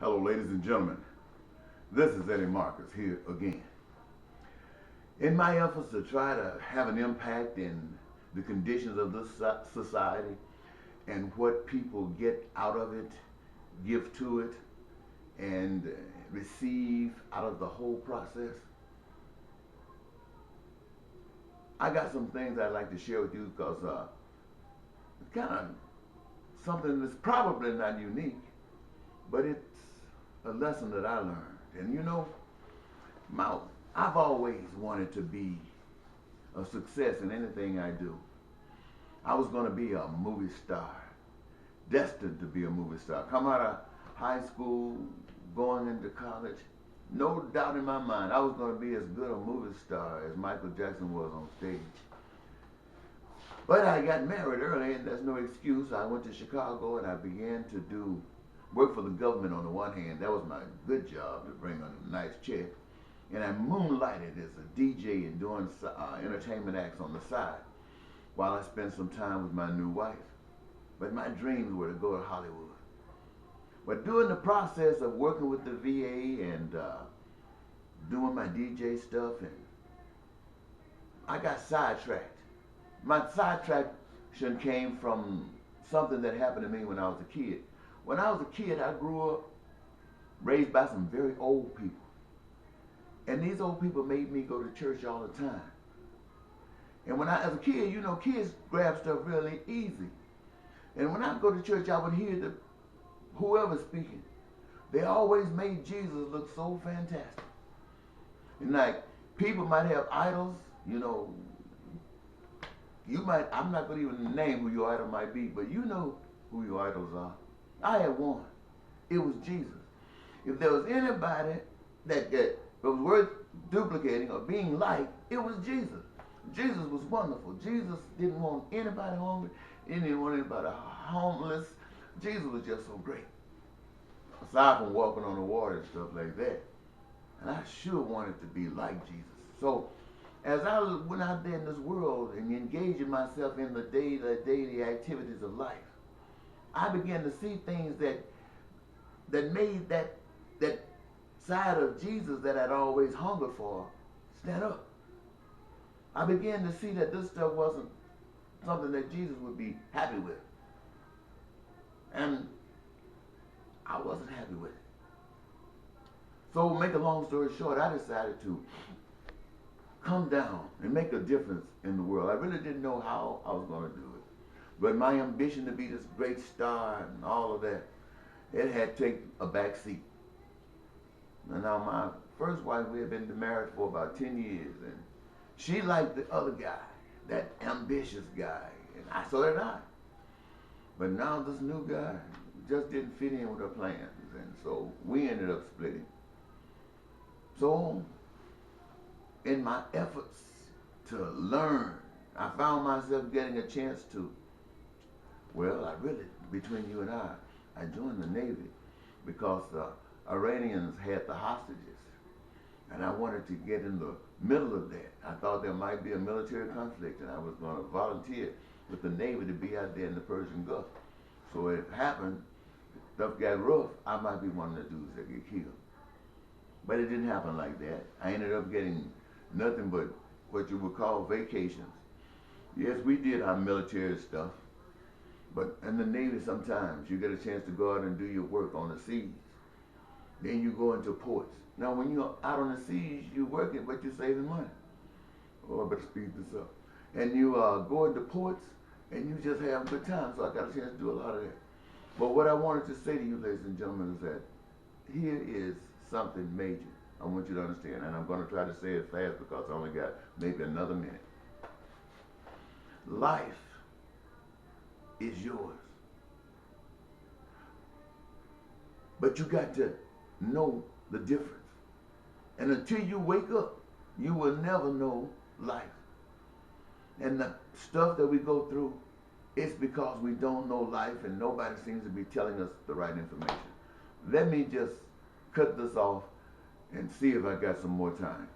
Hello, ladies and gentlemen. This is Eddie Marcus here again. In my efforts to try to have an impact in the conditions of this society and what people get out of it, give to it, and receive out of the whole process, I got some things I'd like to share with you because it's kind of something that's probably not unique, but it's a lesson that I learned. And you know, I've always wanted to be a success in anything I do. I was going to be a movie star, destined to be a movie star. Come out of high school, going into college, no doubt in my mind, I was going to be as good a movie star as Michael Jackson was on stage. But I got married early, and that's no excuse. I went to Chicago, and I began to work for the government on the one hand. That was my good job to bring a nice check. And I moonlighted as a DJ and doing entertainment acts on the side while I spent some time with my new wife. But my dreams were to go to Hollywood. But during the process of working with the VA and doing my DJ stuff, and I got sidetracked. My sidetraction came from something that happened to me when I was a kid. When I was a kid, I grew up raised by some very old people. And these old people made me go to church all the time. And when as a kid, you know, kids grab stuff really easy. And when I go to church, I would hear whoever's speaking. They always made Jesus look so fantastic. And like, people might have idols, you know. I'm not going to even name who your idol might be, but you know who your idols are. I had one. It was Jesus. If there was anybody that was worth duplicating or being like, it was Jesus. Jesus was wonderful. Jesus didn't want anybody hungry. He didn't want anybody homeless. Jesus was just so great. Aside from walking on the water and stuff like that. And I sure wanted to be like Jesus. So as I went out there in this world and engaging myself in the daily activities of life, I began to see things that made that side of Jesus that I'd always hungered for stand up. I began to see that this stuff wasn't something that Jesus would be happy with. And I wasn't happy with it. So make a long story short, I decided to come down and make a difference in the world. I really didn't know how I was going to do it. But my ambition to be this great star and all of that, it had taken a back seat. And now my first wife, we had been married for about 10 years, and she liked the other guy, that ambitious guy, and so did I. But now this new guy just didn't fit in with her plans, and so we ended up splitting. So in my efforts to learn, I found myself getting a chance to, between you and I joined the Navy because the Iranians had the hostages. And I wanted to get in the middle of that. I thought there might be a military conflict, and I was going to volunteer with the Navy to be out there in the Persian Gulf. So it happened, stuff got rough, I might be one of the dudes that get killed. But it didn't happen like that. I ended up getting nothing but what you would call vacations. Yes, we did our military stuff, but in the Navy sometimes you get a chance to go out and do your work on the seas. Then you go into ports. Now when you're out on the seas, you're working, but you're saving money. Oh, I better speed this up. And you go into ports, and you just have a good time, so I got a chance to do a lot of that. But what I wanted to say to you, ladies and gentlemen, is that here is something major I want you to understand, and I'm going to try to say it fast because I only got maybe another minute. Life is yours. But you got to know the difference. And until you wake up, you will never know life. And the stuff that we go through, it's because we don't know life and nobody seems to be telling us the right information. Let me just cut this off and see if I got some more time.